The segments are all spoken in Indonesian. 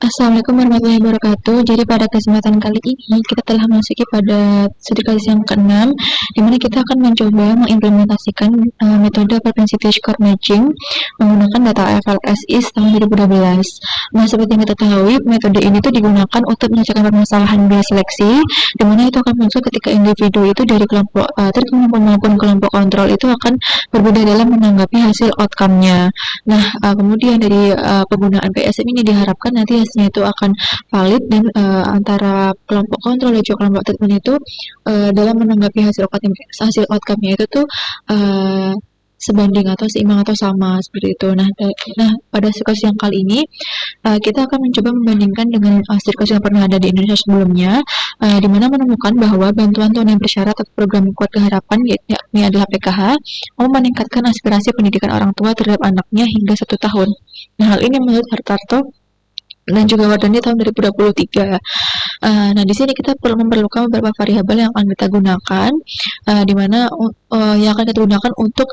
Assalamualaikum warahmatullahi wabarakatuh. Jadi pada kesempatan kali ini kita telah memasuki pada studi kajian yang ke-6, di mana kita akan mencoba mengimplementasikan metode propensity score matching menggunakan data FLSI tahun 2012. Nah, seperti yang kita ketahui, metode ini tuh digunakan untuk menyelesaikan permasalahan bias seleksi, di mana itu akan muncul ketika individu itu dari kelompok tertentu maupun kelompok kontrol itu akan berbeda dalam menanggapi hasil outcome-nya. Nah, kemudian dari penggunaan PSM ini diharapkan nanti hasilnya itu akan valid dan antara kelompok kontrol dan juga kelompok treatment itu dalam menanggapi hasil outcome-nya itu tuh sebanding atau seimbang atau sama seperti itu. Nah, pada kasus yang kali ini kita akan mencoba membandingkan dengan kasus yang pernah ada di Indonesia sebelumnya, di mana menemukan bahwa bantuan tunai bersyarat atau program keluarga harapan yakni adalah PKH mau meningkatkan aspirasi pendidikan orang tua terhadap anaknya hingga 1 tahun. Nah, hal ini menurut Hartarto dan juga Wardani tahun 2023. Nah, di sini kita perlu memerlukan beberapa variabel yang akan kita gunakan, di mana yang akan kita gunakan untuk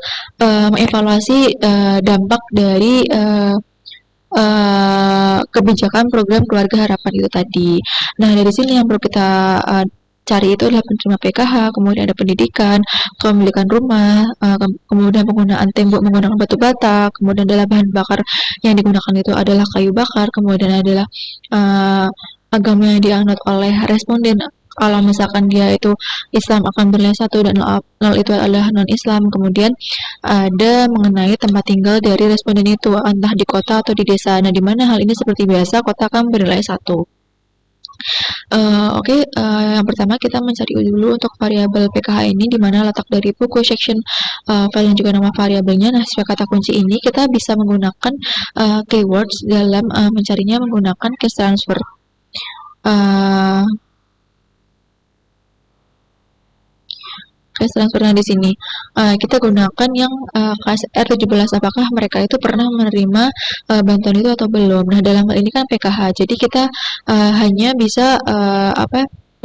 mengevaluasi dampak dari kebijakan program keluarga harapan itu tadi. Nah, dari sini yang perlu kita cari itu adalah penerima PKH, kemudian ada pendidikan, kepemilikan rumah, kemudian penggunaan tembok menggunakan batu bata, kemudian adalah bahan bakar yang digunakan itu adalah kayu bakar, kemudian adalah agama yang dianut oleh responden. Kalau misalkan dia itu Islam akan bernilai 1 dan 0 itu adalah non-Islam. Kemudian ada mengenai tempat tinggal dari responden itu, entah di kota atau di desa. Nah, di mana hal ini seperti biasa, kota akan bernilai 1. Yang pertama kita mencari dulu untuk variabel PKH ini di mana letak dari buku, section, file dan juga nama variabelnya. Nah, sebagai kata kunci ini kita bisa menggunakan keywords dalam mencarinya menggunakan case transfer. Case transfernya di sini kita gunakan yang KSR 17, apakah mereka itu pernah menerima bantuan itu atau belum. Nah, dalam hal ini kan PKH, jadi kita hanya bisa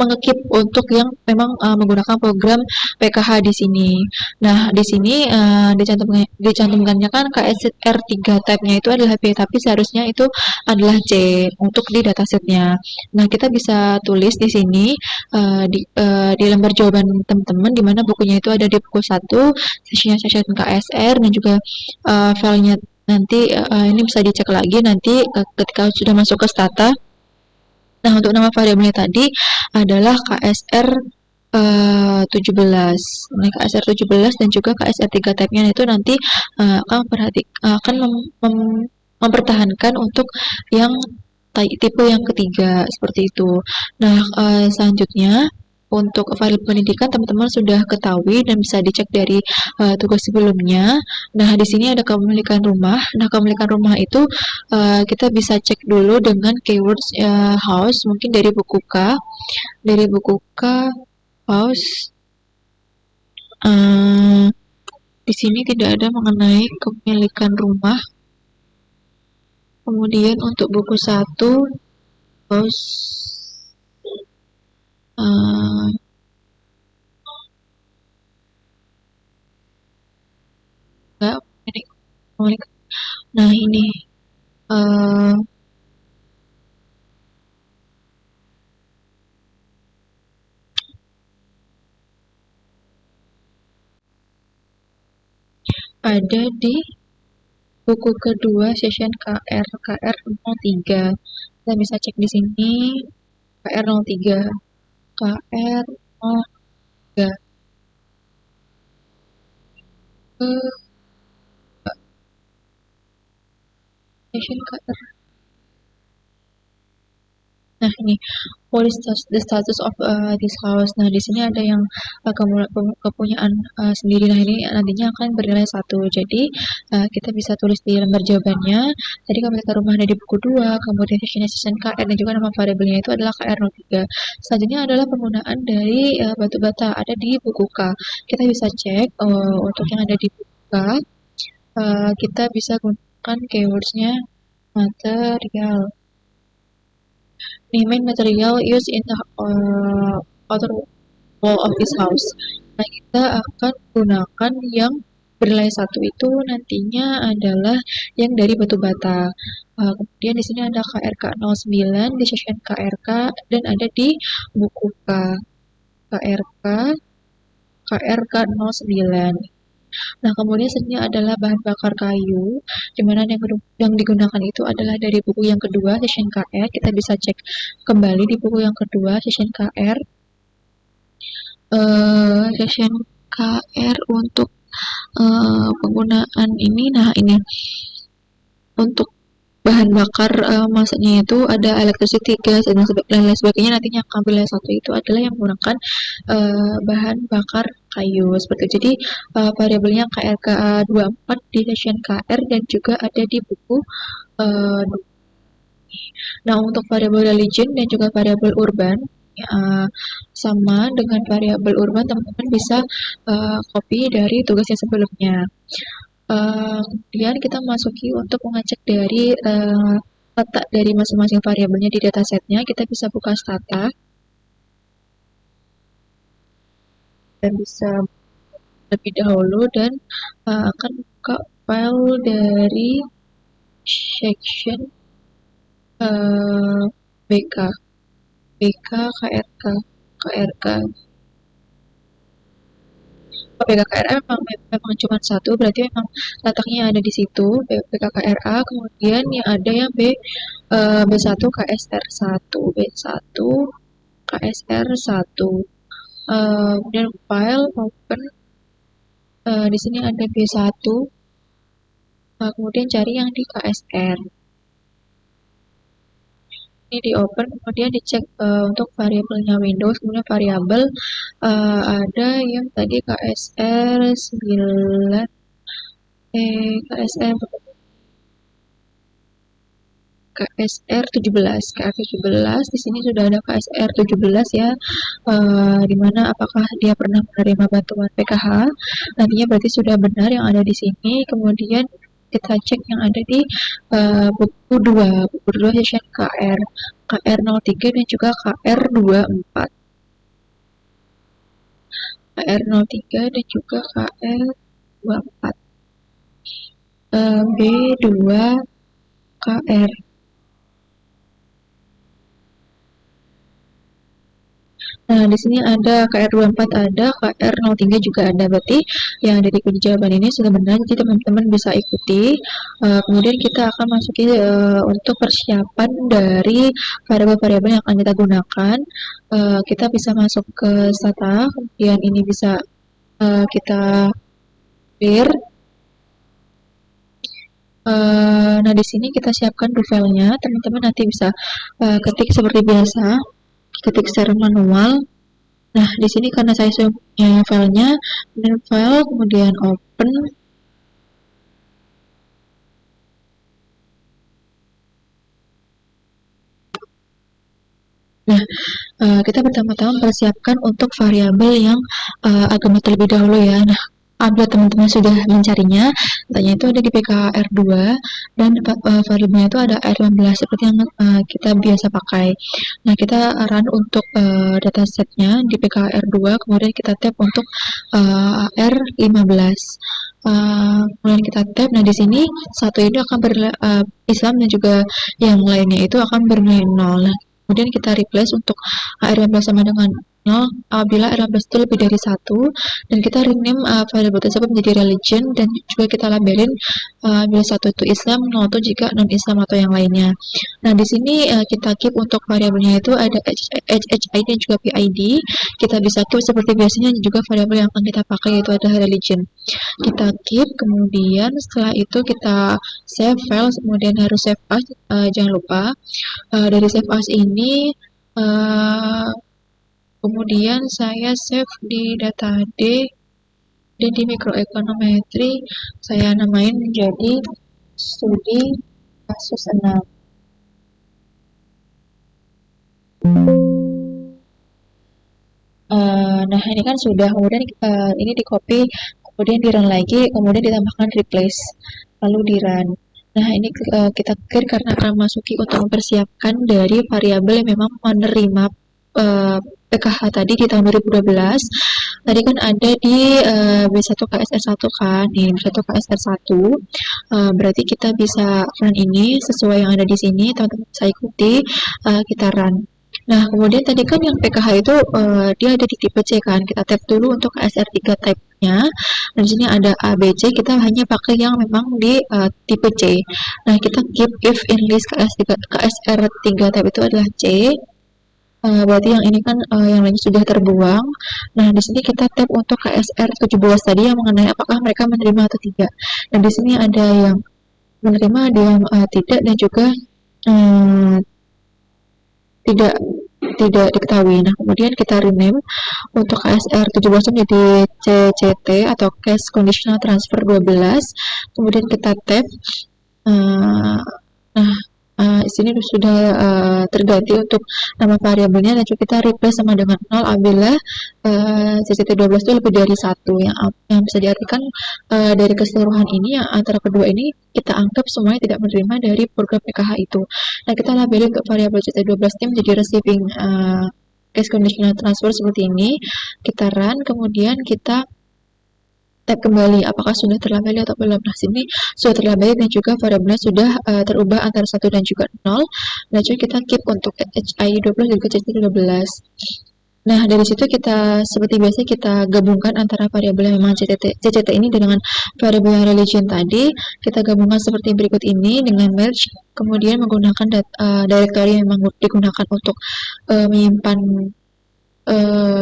mengekip untuk yang memang menggunakan program PKH di sini. Nah, di sini dicantumkannya kan KSR 3 tab-nya itu adalah B, tapi seharusnya itu adalah C untuk di datasetnya. Nah, kita bisa tulis di sini di lembar jawaban teman-teman, di mana bukunya itu ada di buku 1, sesinya section KSR dan juga filenya nanti ini bisa dicek lagi nanti ketika sudah masuk ke stata. Nah, untuk nama variabelnya tadi adalah KSR 17. Nah, KSR 17 dan juga KSR 3 tab-nya itu nanti akan mempertahankan untuk yang tipe yang ketiga seperti itu. Nah, selanjutnya untuk file pendidikan teman-teman sudah ketahui dan bisa dicek dari tugas sebelumnya. Nah, di sini ada kepemilikan rumah. Nah, kepemilikan rumah itu kita bisa cek dulu dengan keywords house, mungkin dari buku K. Dari buku K house. Di sini tidak ada mengenai kepemilikan rumah. Kemudian untuk buku 1 house nah ini ada di buku kedua session KR 03. Kita bisa cek di sini KR 03. KR 03. Session KR. Nah, ini what is the status of this house. Nah, di sini ada yang kepunyaan sendiri. Nah, ini nantinya akan bernilai 1. Jadi kita bisa tulis di lembar jawabannya. Tadi kepemilikan rumah ada di buku 2, kemudian session KR dan juga nama variabelnya itu adalah KR03. Selanjutnya adalah penggunaan dari batu bata ada di buku K. Kita bisa cek untuk yang ada di buku K, kita bisa gunakan keywordsnya material. Main material used in the outer wall of this house. Nah, kita akan gunakan yang bernilai 1 itu nantinya adalah yang dari batu bata. Kemudian di sini ada KRK 09 di session KRK dan ada di buku K. KRK KRK 09. Nah, kemudian selanjutnya adalah bahan bakar kayu, di mana yang digunakan itu adalah dari buku yang kedua, session KR. Kita bisa cek kembali di buku yang kedua, session KR. Session KR untuk penggunaan ini, nah ini untuk bahan bakar masaknya itu ada electricity, gas, dan lain sebagainya. Nantinya kabel satu itu adalah yang menggunakan bahan bakar kayu seperti itu. Jadi variabelnya KRK 24 di session KR dan juga ada di buku uh, nah, untuk variabel religion dan juga variabel urban sama dengan variabel urban, teman-teman bisa copy dari tugas yang sebelumnya. Kemudian kita masuki untuk mengecek dari letak dari masing-masing variabelnya di datasetnya. Kita bisa buka stata dan bisa lebih dahulu dan akan buka file dari section BK KRK BKKRA memang cuma satu, berarti memang letaknya ada di situ, BKKRA. Kemudian yang ada yang B1 KSR1, B1 KSR1. Kemudian file open, di sini ada B1. Kemudian cari yang di KSR. Ini di open, kemudian dicek untuk variabelnya Windows, kemudian variabel ada yang tadi KSR 9 KSR 17 di sini sudah ada KSR 17 ya, dimana apakah dia pernah menerima bantuan PKH, nantinya berarti sudah benar yang ada di sini. Kemudian kita cek yang ada di buku 2 session KR03 dan juga KR24 dan juga KR24 B2 KR. Nah, di sini ada KR24 ada, KR03 juga ada. Berarti yang dari kunci jawaban ini sudah benar, jadi teman-teman bisa ikuti. Kemudian kita akan masuki untuk persiapan dari variabel-variabel yang akan kita gunakan. Kita bisa masuk ke stata, kemudian ini bisa kita clear. Nah, di sini kita siapkan do filenya. Teman-teman nanti bisa ketik seperti biasa, ketik secara manual. Nah, di sini karena saya sudah punya filenya, new file, kemudian open. Nah, kita pertama-tama persiapkan untuk variabel yang agama terlebih dahulu ya. Nah, apabila teman-teman sudah mencarinya, tanya itu ada di PKR2 dan variabelnya itu ada R15 seperti yang kita biasa pakai. Nah, kita run untuk datasetnya di PKR2, kemudian kita tab untuk R15. Kemudian kita tab. Nah, di sini satu ini akan Islam dan juga yang lainnya itu akan bernilai 0. Nah, kemudian kita replace untuk R15 sama dengan 0 apabila R15 itu lebih dari 1, dan kita rename variable tersebut menjadi religion, dan juga kita labelin bila 1 itu Islam, 0 itu jika non-Islam atau yang lainnya. Nah, di sini kita keep untuk variabelnya itu ada HID dan juga PID. Kita bisa keep seperti biasanya, juga variabel yang akan kita pakai yaitu adalah religion. Kita keep, kemudian setelah itu kita save file, kemudian harus save as, jangan lupa. Dari save as ini kemudian saya save di data D dan di microeconometry saya namain menjadi studi kasus 6. Nah, ini kan sudah, kemudian ini di copy, kemudian di run lagi, kemudian ditambahkan replace, lalu di run. Nah, ini kita clear karena akan masuki untuk mempersiapkan dari variabel yang memang menerima PKH tadi di tahun 2012. Tadi kan ada di B1 KSR1 kan, nih B1 KSR1, berarti kita bisa run ini sesuai yang ada di sini, teman-teman bisa ikuti, kita run. Nah, kemudian tadi kan yang PKH itu dia ada di tipe C kan, kita tap dulu untuk KSR3 type-nya. Dan di sini ada A, B, C, kita hanya pakai yang memang di tipe C. Nah, kita keep if in list KSR3 type itu adalah C. Berarti yang ini kan yang lain sudah terbuang. Nah, di sini kita tap untuk KSR 17 tadi yang mengenai apakah mereka menerima atau tidak. Dan di sini ada yang menerima, ada yang tidak, dan juga uh, tidak tidak diketahui. Nah, kemudian kita rename untuk KSR 17 menjadi CCT atau Cash Conditional Transfer 12. Kemudian kita tap. Nah, di sini sudah terganti untuk nama variabelnya dan juga kita replace sama dengan 0 apabila CCT12 itu lebih dari 1 yang bisa diartikan dari keseluruhan ini yang antara kedua ini kita anggap semuanya tidak menerima dari program PKH itu. Nah, kita labeli untuk variabel CCT12 ini menjadi receiving case conditional transfer seperti ini. Kita run, kemudian kita tap kembali apakah sudah terlabeli atau belum. Nah, sini sudah terlabeli dan juga variabelnya sudah terubah antara 1 dan juga 0. Nah, jadi kita keep untuk HI12 dan juga CCT12. Nah, dari situ kita seperti biasa kita gabungkan antara variabel yang memang CCT ini dengan variabel yang religion tadi. Kita gabungkan seperti berikut ini dengan merge, kemudian menggunakan directory yang memang digunakan untuk menyimpan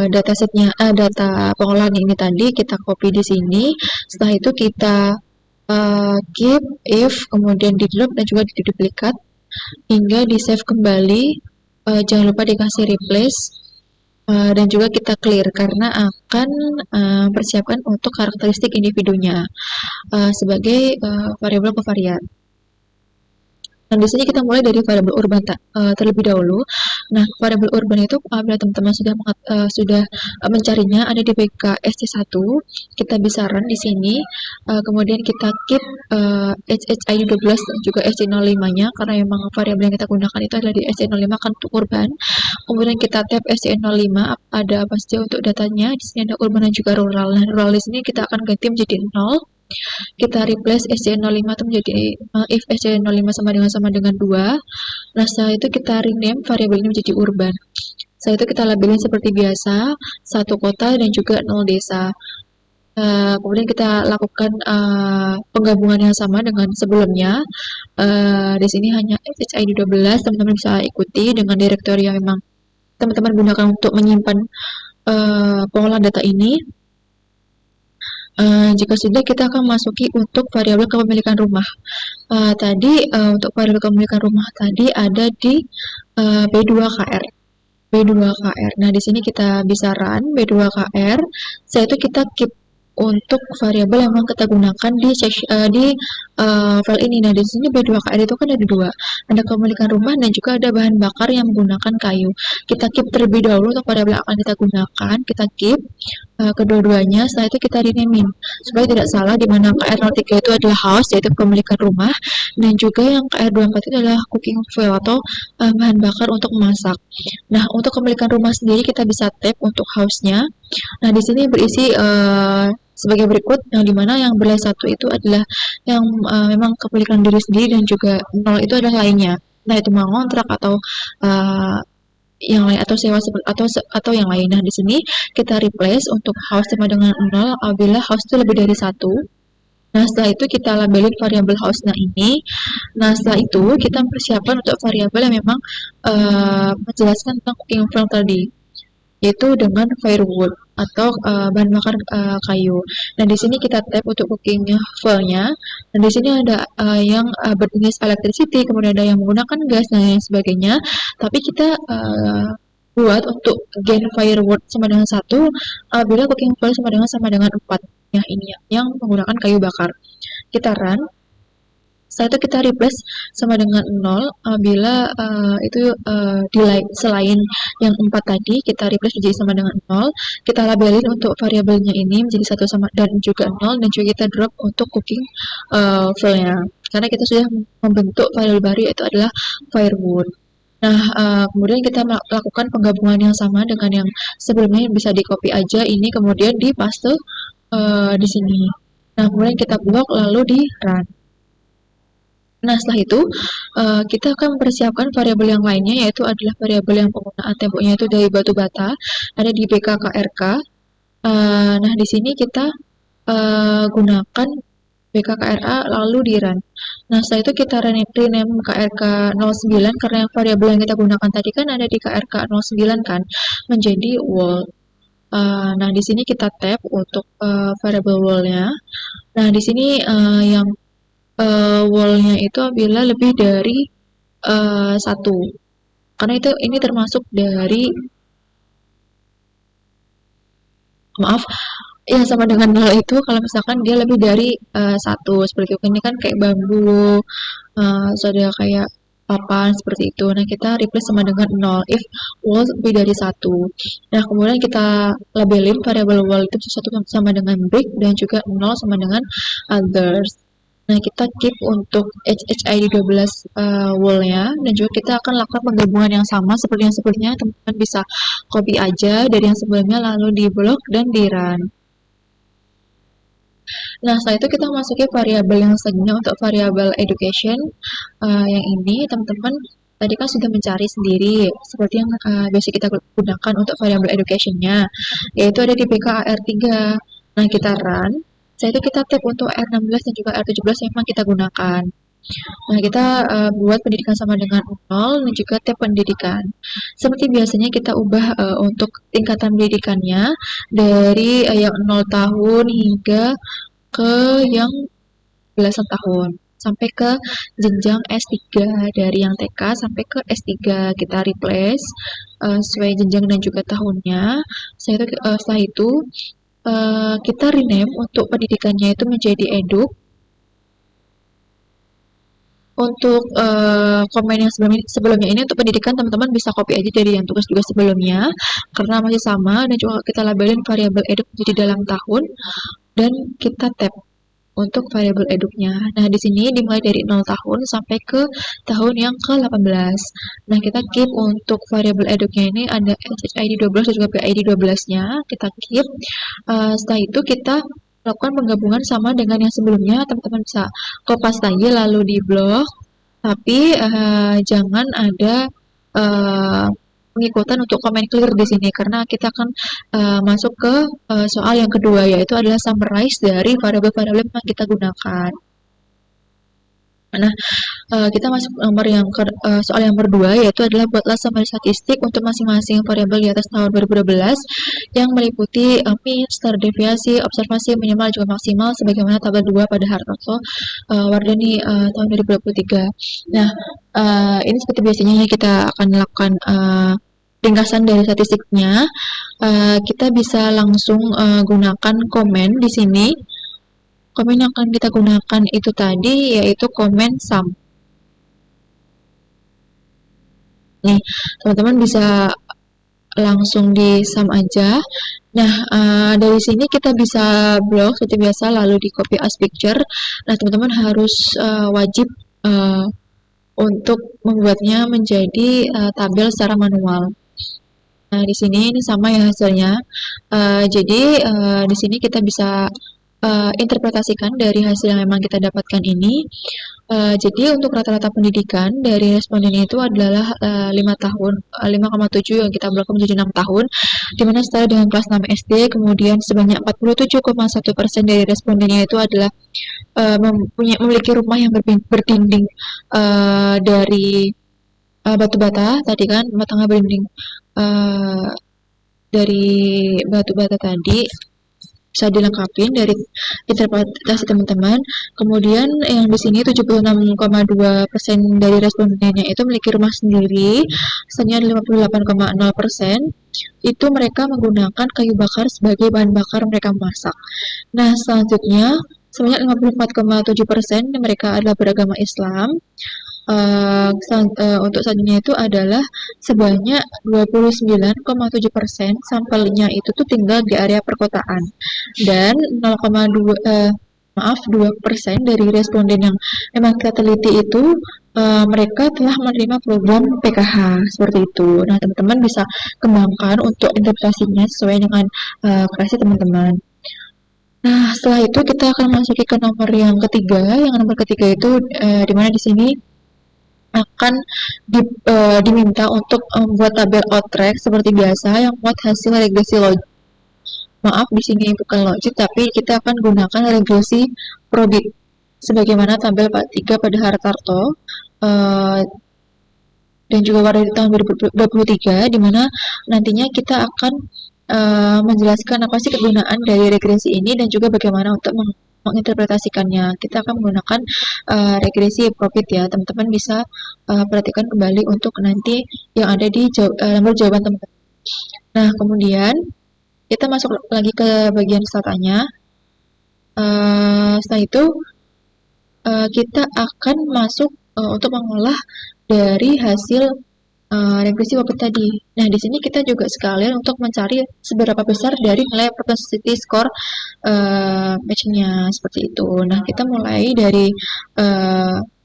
data pengolahan ini tadi kita copy di sini. Setelah itu kita keep if, kemudian di drop dan juga di duplikat hingga di save kembali. Jangan lupa dikasih replace dan juga kita clear karena akan persiapkan untuk karakteristik individunya sebagai variabel covariat. Nah, di sini kita mulai dari variabel urban terlebih dahulu. Nah, variabel urban itu apabila teman-teman sudah mencarinya ada di BK SC1, kita bisa run di sini. Kemudian kita keep HHI12 dan juga SC05-nya karena memang variabel yang kita gunakan itu adalah di SC05 kan untuk urban. Kemudian kita tap SC05 ada apa saja untuk datanya. Di sini ada urban dan juga rural. Nah, rural di sini kita akan ganti menjadi 0. Kita replace SC05 itu menjadi if SC05 sama dengan 2. Nah, setelah itu kita rename variabel ini menjadi urban. Setelah itu kita labelin seperti biasa, 1 kota dan juga 0 desa. Kemudian kita lakukan penggabungan yang sama dengan sebelumnya. Di sini hanya HID12, teman-teman bisa ikuti dengan directory yang memang teman-teman gunakan untuk menyimpan pengolahan data ini. Jika sudah, kita akan masuki untuk variabel kepemilikan rumah. Tadi untuk variabel kepemilikan rumah tadi ada di B2KR. B2KR. Nah, di sini kita bisa run B2KR. Setelah itu kita keep untuk variabel yang memang kita gunakan di file ini. Nah, di sini B2KR itu kan ada 2. Ada kepemilikan rumah dan juga ada bahan bakar yang menggunakan kayu. Kita keep terlebih dahulu untuk variabel yang akan kita gunakan. Kita keep kedua-duanya. Setelah itu kita renaming supaya tidak salah, di mana KR03 itu adalah house, yaitu kepemilikan rumah, dan juga yang KR24 itu adalah cooking fuel atau bahan bakar untuk memasak. Nah, untuk kepemilikan rumah sendiri kita bisa tap untuk house-nya. Nah, di sini berisi sebagai berikut, yang dimana yang belas 1 itu adalah yang memang kepemilikan diri sendiri dan juga 0 itu adalah lainnya. Nah, itu mau kontrak atau yang lain atau sewa atau yang lain. Nah, di sini kita replace untuk house sama dengan 0 apabila house itu lebih dari 1. Nah, setelah itu kita labelin variabel house-nya ini. Nah, setelah itu kita persiapkan untuk variabel yang memang menjelaskan tentang cooking fuel tadi, yaitu dengan firewood atau bahan bakar kayu. Dan di sini kita tap untuk cooking fuel-nya. Dan di sini ada yang berjenis electricity, kemudian ada yang menggunakan gas dan lain sebagainya. Tapi kita buat untuk gain firewood sama dengan 1 apabila cooking fuel sama dengan 4. Yang ini yang menggunakan kayu bakar. Kita run. Setelah itu kita replace sama dengan 0 apabila itu selain yang 4 tadi kita replace menjadi sama dengan 0. Kita labelin untuk variabelnya ini menjadi 1 sama dan juga 0, dan juga kita drop untuk cooking fuel-nya karena kita sudah membentuk variabel baru yaitu adalah firewood. Nah, kemudian kita melakukan penggabungan yang sama dengan yang sebelumnya, yang bisa di-copy aja ini kemudian di-paste di sini. Nah, kemudian kita blok lalu di-run. Nah, setelah itu kita akan mempersiapkan variabel yang lainnya, yaitu adalah variabel yang penggunaan temponya itu dari batu bata, ada di BKKRK. Nah, di sini kita gunakan BKKRA lalu di run. Nah, setelah itu kita rename KRK 09 karena yang variabel yang kita gunakan tadi kan ada di KRK 09 kan, menjadi wall. Nah, di sini kita tab untuk variabel wall-nya. Nah, di sini yang wall-nya itu apabila lebih dari satu, karena itu ini termasuk dari, maaf, ya sama dengan nol itu kalau misalkan dia lebih dari satu seperti itu. Ini kan kayak bambu, terus ada kayak papan seperti itu. Nah, kita replace sama dengan nol if wall lebih dari satu. Nah, kemudian kita labelin variabel wall itu satu sama dengan brick dan juga nol sama dengan others. Nah, kita keep untuk HHID 12 wall-nya, dan juga kita akan lakukan penggabungan yang sama seperti yang sebelumnya. Teman-teman bisa copy aja dari yang sebelumnya lalu di blok dan di run. Nah, setelah itu kita masuki variabel yang selanjutnya untuk variabel education. Yang ini teman-teman tadi kan sudah mencari sendiri seperti yang biasa kita gunakan untuk variabel education-nya, yaitu ada di BKAR3. Nah, kita run. Setelah itu kita tap untuk R16 dan juga R17 yang memang kita gunakan. Nah, kita buat pendidikan sama dengan 0 dan juga tab pendidikan. Seperti biasanya kita ubah untuk tingkatan pendidikannya dari yang 0 tahun hingga ke yang belasan tahun, sampai ke jenjang S3, dari yang TK sampai ke S3 kita replace sesuai jenjang dan juga tahunnya. Setelah itu kita rename untuk pendidikannya itu menjadi eduk. Untuk komen yang sebelumnya ini untuk pendidikan, teman-teman bisa copy aja dari yang tugas-tugas sebelumnya karena masih sama, dan juga kita labelin variabel eduk jadi dalam tahun dan kita tab untuk variabel eduknya. Nah, di sini dimulai dari 0 tahun sampai ke tahun yang ke-18. Nah, kita keep untuk variabel eduknya ini ada HHID 12 dan juga PID 12-nya. Kita keep. Setelah itu kita lakukan penggabungan sama dengan yang sebelumnya. Teman-teman bisa kopas aja lalu di blok. Tapi jangan ada pengikutan untuk comment clear di sini karena kita akan masuk ke soal yang kedua, yaitu adalah summarize dari variabel-variabel yang kita gunakan. Nah, kita masuk soal yang kedua, yaitu adalah buatlah summary statistik untuk masing-masing variabel di atas tahun 2012 yang meliputi mean, standar deviasi, observasi, minimal juga maksimal sebagaimana tabel 2 pada Hartoso Wardani tahun 2023. Nah, ini seperti biasanya kita akan melakukan ringkasan dari statistiknya. Kita bisa langsung gunakan komen di sini. Komen yang akan kita gunakan itu tadi yaitu komen sum. Nih, teman-teman bisa langsung di sum aja. Nah, dari sini kita bisa blok seperti biasa lalu di copy as picture. Nah, teman-teman harus wajib untuk membuatnya menjadi tabel secara manual. Nah, di sini ini sama ya hasilnya. Jadi di sini kita bisa interpretasikan dari hasil yang memang kita dapatkan ini. Jadi untuk rata-rata pendidikan dari responden itu adalah 5 tahun, 5,7 yang kita blok menjadi 6 tahun, di mana setara dengan kelas 6 SD, kemudian sebanyak 47,1% dari respondennya itu adalah memiliki rumah yang berdinding dari batu bata tadi kan, rumah tangga berdinding dari batu bata tadi bisa dilengkapi dari interpretasi teman-teman. Kemudian yang di sini 76,2% dari respondennya itu memiliki rumah sendiri, sisanya 58,0% itu mereka menggunakan kayu bakar sebagai bahan bakar mereka masak. Nah, selanjutnya sebanyak 54,7% mereka adalah beragama Islam. Untuk selanjutnya itu adalah sebanyak 29,7% sampelnya itu tuh tinggal di area perkotaan, dan 2% dari responden yang memang kita teliti itu mereka telah menerima program PKH seperti itu. Nah, teman-teman bisa kembangkan untuk interpretasinya sesuai dengan kreasi teman-teman. Nah, setelah itu kita akan masuki ke nomor yang ketiga. Yang nomor ketiga itu di mana di sini akan diminta untuk membuat tabel outrack seperti biasa yang buat hasil regresi logik. Maaf, di sini bukan logik, tapi kita akan gunakan regresi probit. Sebagaimana tabel 3 pada Hartarto dan juga pada tahun 2023, di mana nantinya kita akan menjelaskan apa sih kegunaan dari regresi ini dan juga bagaimana untuk menginterpretasikannya. Kita akan menggunakan regresi profit ya. Teman-teman bisa perhatikan kembali untuk nanti yang ada di lembar jawaban teman-teman. Nah, kemudian kita masuk lagi ke bagian statanya. Setelah itu kita akan masuk untuk mengolah dari hasil regresi waktu tadi. Nah, di sini kita juga sekalian untuk mencari seberapa besar dari nilai propensity score matching-nya seperti itu. Nah, kita mulai dari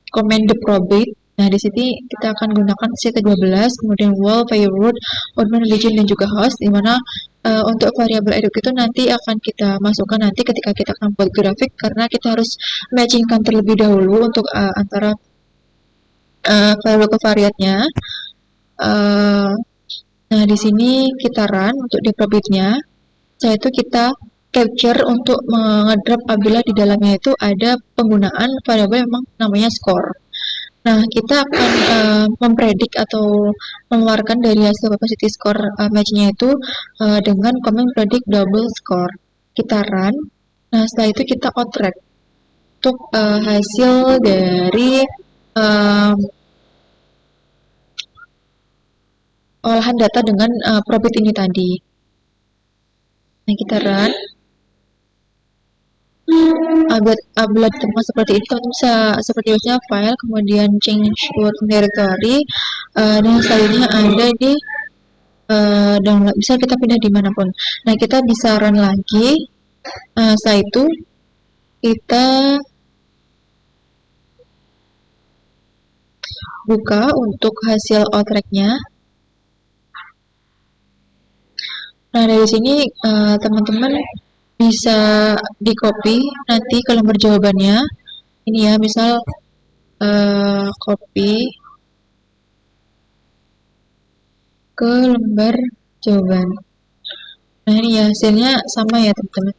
command the probate. Nah, di sini kita akan gunakan CT12, kemudian wall, payload, outbound region, dan juga host, di mana untuk variabel eduk itu nanti akan kita masukkan nanti ketika kita akan buat grafik, karena kita harus matchingkan terlebih dahulu untuk antara variabel covariatnya. Nah, di sini kita run untuk di probitnya. Setelah itu kita capture untuk mengedrop apabila di dalamnya itu ada penggunaan variabel yang memang namanya score. Nah, kita akan mempredik atau mengeluarkan dari hasil propensity score match-nya itu dengan command predict double score. Kita run. Nah, setelah itu kita outrack untuk hasil dari olahan data dengan probit ini tadi. Nah, kita run. Apabila ditemukan seperti itu, teman bisa seperti biasanya file, kemudian change working directory, dan selanjutnya ada di download. Bisa kita pindah dimanapun. Nah, kita bisa run lagi. Setelah itu kita buka untuk hasil outrack-nya. Nah, dari sini teman-teman bisa di copy nanti ke lembar jawabannya. Ini ya, misal copy ke lembar jawaban. Nah, ini ya hasilnya sama ya teman-teman.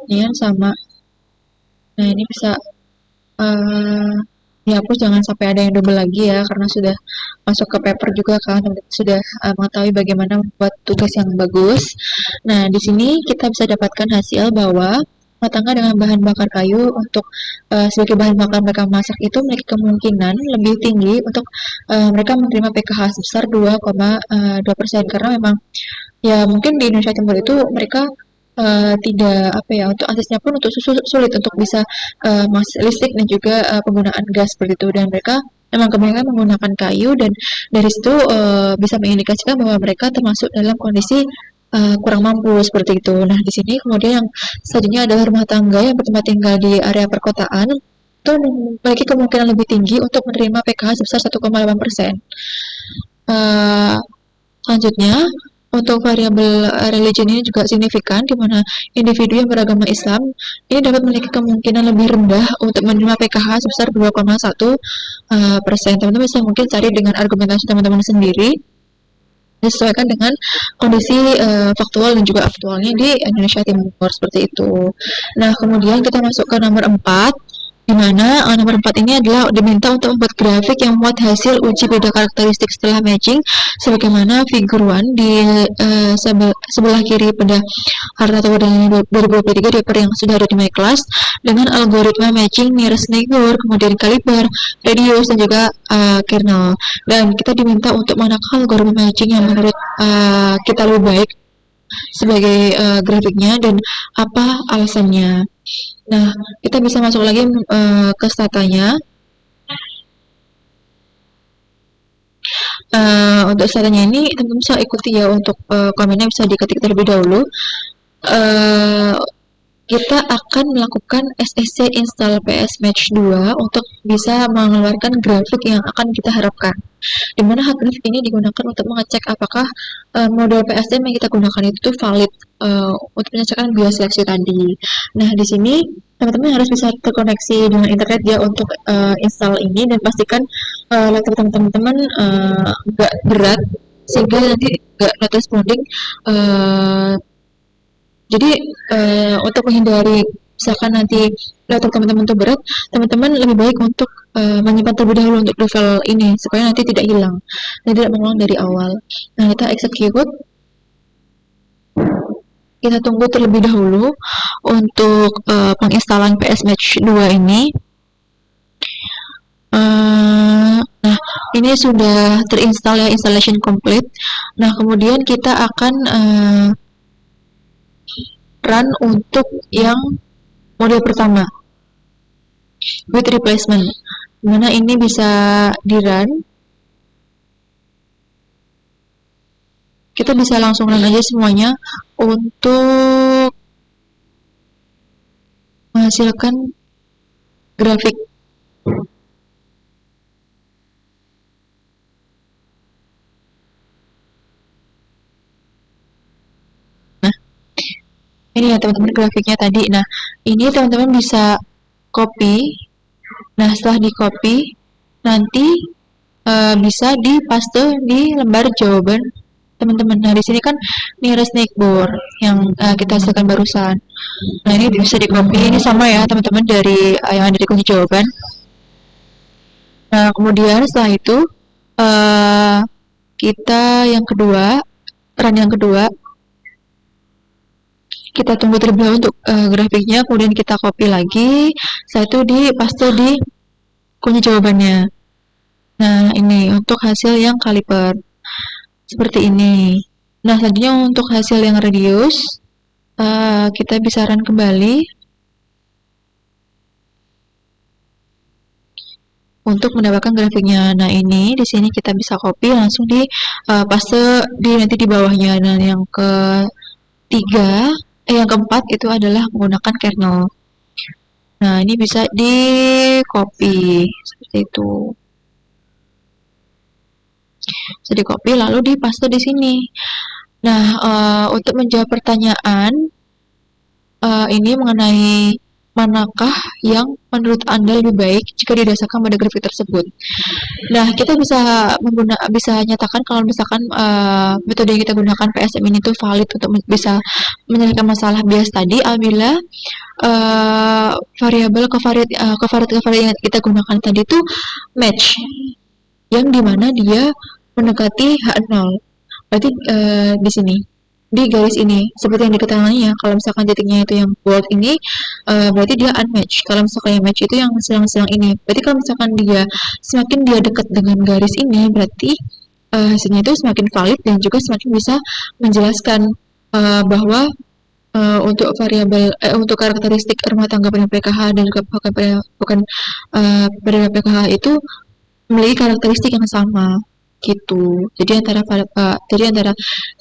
Ini kan sama. Nah, ini bisa dihapus, jangan sampai ada yang double lagi ya, karena sudah masuk ke paper juga kan, sudah mengetahui bagaimana membuat tugas yang bagus. Nah, di sini kita bisa dapatkan hasil bahwa rumah tangga dengan bahan bakar kayu untuk sebagai bahan bakar mereka masak itu memiliki kemungkinan lebih tinggi untuk mereka menerima PKH sebesar 2,2%, karena memang ya mungkin di Indonesia Timur itu mereka tidak apa ya, untuk aksesnya pun untuk sulit untuk bisa listrik dan juga penggunaan gas seperti itu, dan mereka memang kebanyakan menggunakan kayu, dan dari situ bisa mengindikasikan bahwa mereka termasuk dalam kondisi kurang mampu seperti itu. Nah, di sini kemudian yang selanjutnya adalah rumah tangga yang bertempat tinggal di area perkotaan itu memiliki kemungkinan lebih tinggi untuk menerima PKH sebesar 1,8%. Selanjutnya, untuk variabel religion ini juga signifikan, di mana individu yang beragama Islam ini dapat memiliki kemungkinan lebih rendah untuk menerima PKH sebesar 2,1%. Teman-teman bisa mungkin cari dengan argumentasi teman-teman sendiri, disesuaikan dengan kondisi faktual dan juga aktualnya di Indonesia Timur seperti itu. Nah, kemudian kita masuk ke nomor 4, di mana nomor 4 ini adalah diminta untuk membuat grafik yang memuat hasil uji beda karakteristik setelah matching sebagaimana figur 1 di sebelah kiri pada Hartarto pada 2023 di paper yang sudah ada di my class, dengan algoritma matching nearest neighbor, kemudian kaliber, radius, dan juga kernel. Dan kita diminta untuk manakah algoritma matching yang menurut kita lebih baik sebagai grafiknya dan apa alasannya. Nah, kita bisa masuk lagi ke statanya. Untuk statanya ini teman-teman bisa ikuti ya, untuk komennya bisa diketik terlebih dahulu. kita akan melakukan SSC install PS Match 2 untuk bisa mengeluarkan grafik yang akan kita harapkan. Di mana hak grafik ini digunakan untuk mengecek apakah model PSM yang kita gunakan itu valid untuk menyelesaikan BIOS seleksi tadi. Nah, di sini teman-teman harus bisa terkoneksi dengan internet ya untuk install ini, dan pastikan laptop teman-teman nggak berat sehingga nanti nggak not responding. Jadi untuk menghindari misalkan nanti laptop teman-teman itu berat, teman-teman lebih baik untuk menyimpan terlebih dahulu untuk file ini supaya nanti tidak hilang dan tidak mengulang dari awal. Nah, kita execute, kita tunggu terlebih dahulu untuk penginstalan PS Match 2 ini. Nah, ini sudah terinstall ya, installation complete. Nah, kemudian kita akan run untuk yang model pertama, with replacement, dimana ini bisa di run. Kita bisa langsung run aja semuanya untuk menghasilkan grafik. Nah, ini ya teman-teman grafiknya tadi. Nah, ini teman-teman bisa copy. Nah, setelah di copy, nanti bisa dipaste di lembar jawaban teman-teman. Nah, di sini kan nearest neighbor yang kita hasilkan barusan. Nah, ini bisa di copy. Ini sama ya teman-teman dari yang ada di kunci jawaban. Nah, kemudian setelah itu kita yang kedua, run yang kedua, kita tunggu terlebih dahulu untuk grafiknya, kemudian kita copy lagi, setelah itu dipaste di kunci jawabannya. Nah, ini untuk hasil yang kaliper seperti ini. Nah, selanjutnya untuk hasil yang radius, kita bisa run kembali untuk mendapatkan grafiknya. Nah, ini di sini kita bisa copy langsung di paste di nanti di bawahnya. Nah, yang yang keempat itu adalah menggunakan kernel. Nah, ini bisa di copy seperti itu. Bisa di copy lalu dipaste di sini. Nah, untuk menjawab pertanyaan ini mengenai manakah yang menurut Anda lebih baik jika didasarkan pada grafik tersebut. Nah, kita bisa nyatakan kalau misalkan metode yang kita gunakan PSM ini tuh valid untuk bisa menyelesaikan masalah bias tadi apabila variabel covariate yang kita gunakan tadi itu match, yang dimana dia mendekati H0. Berarti di sini di garis ini seperti yang diketahui ya, kalau misalkan titiknya itu yang bold ini berarti dia unmatched. Kalau misalkan yang match itu yang silang-silang ini, berarti kalau misalkan dia semakin dia dekat dengan garis ini, berarti hasilnya itu semakin valid dan juga semakin bisa menjelaskan bahwa untuk variabel untuk karakteristik rumah tangga pada PKH dan juga bukan pada PKH itu memiliki karakteristik yang sama gitu. Jadi antara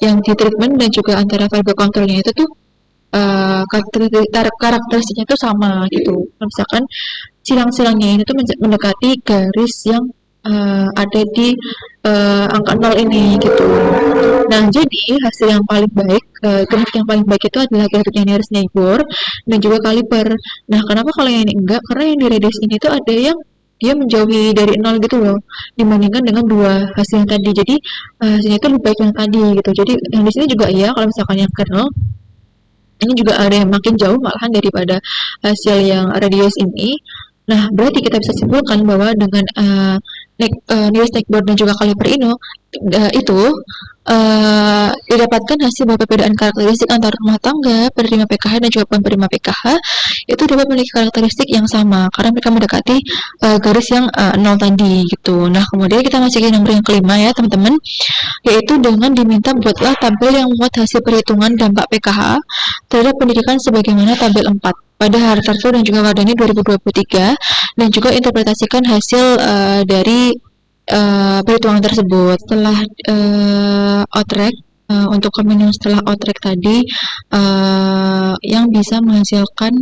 yang di treatment dan juga antara variable kontrolnya itu tuh karakteristiknya itu sama gitu. Misalkan silang-silangnya ini tuh mendekati garis yang ada di angka 0 ini gitu. Nah, jadi hasil yang paling baik, grafik yang paling baik itu adalah grafiknya nearest neighbor dan juga kaliper. Nah, kenapa kalau yang ini enggak? Karena yang di radius ini tuh ada yang dia menjauhi dari 0 gitu loh, dibandingkan dengan dua hasil yang tadi. Jadi hasilnya itu lebih baik yang tadi gitu. Jadi yang di sini juga iya, kalau misalkan yang kernel ini juga ada yang makin jauh malahan daripada hasil yang radius ini. Nah, berarti kita bisa simpulkan bahwa dengan nearest neighbor dan juga kaliper ini itu didapatkan hasil bahwa perbedaan karakteristik antara rumah tangga, penerima PKH dan juga penerima PKH itu dapat memiliki karakteristik yang sama karena mereka mendekati garis yang 0 tadi gitu. Nah, kemudian kita masuk ke nomor yang kelima ya teman-teman, yaitu dengan diminta buatlah tabel yang memuat hasil perhitungan dampak PKH terhadap pendidikan sebagaimana tabel 4 pada Hartarto dan juga Wardani 2023, dan juga interpretasikan hasil dari perhitungan tersebut. Setelah outrack untuk komen yang setelah outrack tadi, yang bisa menghasilkan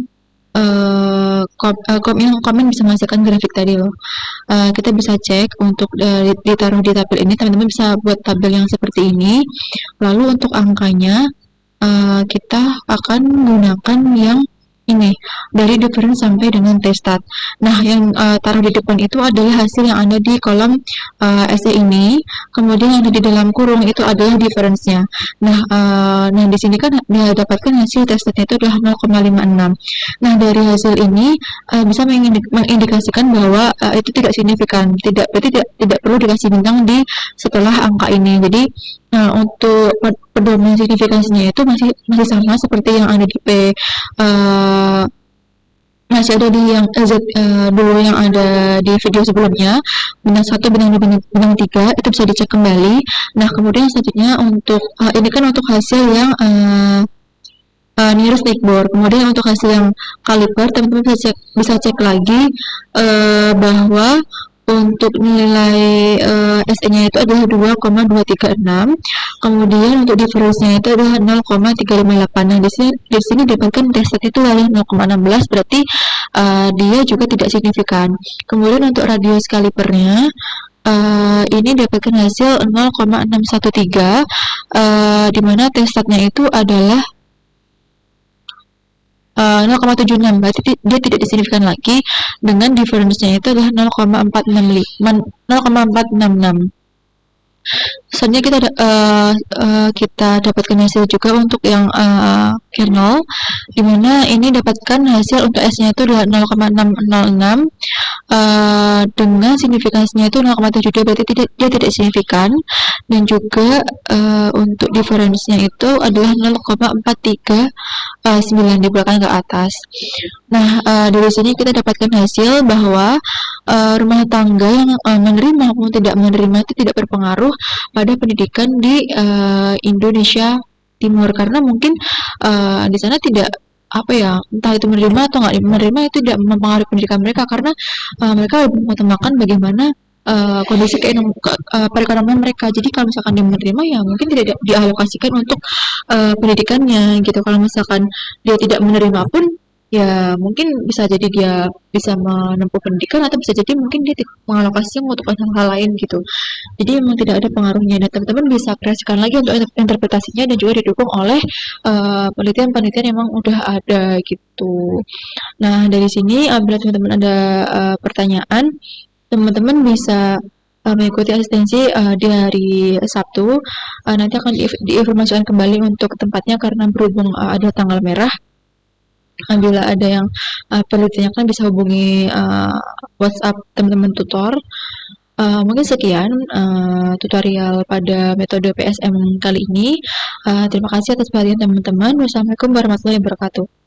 yang komen bisa menghasilkan grafik tadi loh. Kita bisa cek untuk ditaruh di tabel ini, teman-teman bisa buat tabel yang seperti ini. Lalu untuk angkanya kita akan menggunakan yang ini dari difference sampai dengan testat. Nah, yang taruh di depan itu adalah hasil yang ada di kolom essay ini, kemudian yang ada di dalam kurung itu adalah difference-nya. Nah, di sini kan didapatkan hasil testatnya itu adalah 0,56. Nah, dari hasil ini bisa mengindikasikan bahwa itu tidak signifikan, berarti tidak perlu dikasih bintang di setelah angka ini. Jadi untuk pedoman signifikansinya itu masih sama seperti yang ada di P, masih ada di yang Z dulu yang ada di video sebelumnya, bintang 1, bintang 2, bintang 3 itu bisa dicek kembali. Nah, kemudian selanjutnya untuk ini kan untuk hasil yang nearest neighbor. Kemudian untuk hasil yang kaliper, teman-teman bisa cek lagi bahwa untuk nilai SE-nya itu adalah 2,236. Kemudian untuk difference-nya itu adalah 0,358. Nah, di sini dapatkan tested itu adalah 0,16, berarti dia juga tidak signifikan. Kemudian untuk radius kalipernya ini dapatkan hasil 0,613, di mana testetnya itu adalah 0,76, berarti dia tidak disignifikan lagi, dengan difference-nya itu adalah 0,466. Selanjutnya kita dapatkan hasil juga untuk yang kernel, dimana ini dapatkan hasil untuk S-nya itu adalah 0,606, dengan signifikansinya itu 0,72, berarti dia tidak signifikan, dan juga untuk difference-nya itu adalah 0,439 di belakang ke atas. Nah, dari sini kita dapatkan hasil bahwa rumah tangga yang menerima maupun tidak menerima itu tidak berpengaruh pada pendidikan di Indonesia Timur, karena mungkin di sana tidak entah itu menerima atau nggak menerima itu tidak mempengaruhi pendidikan mereka, karena mereka lebih mengutamakan bagaimana kondisi perekonomian mereka. Jadi kalau misalkan dia menerima, ya mungkin tidak dialokasikan untuk pendidikannya gitu. Kalau misalkan dia tidak menerima pun, ya mungkin bisa jadi dia bisa menempuh pendidikan, atau bisa jadi mungkin dia mengalokasinya untuk hal lain gitu. Jadi memang tidak ada pengaruhnya, dan teman-teman bisa kreasikan lagi untuk interpretasinya, dan juga didukung oleh penelitian-penelitian yang memang udah ada gitu. Nah, dari sini bila teman-teman ada pertanyaan, teman-teman bisa mengikuti asistensi di hari Sabtu. Nanti akan diinformasikan kembali untuk tempatnya, karena berhubung ada tanggal merah. Bila ada yang perlu ditanyakan bisa hubungi WhatsApp teman-teman tutor. Mungkin sekian tutorial pada metode PSM kali ini. Terima kasih atas perhatian teman-teman. Wassalamualaikum warahmatullahi wabarakatuh.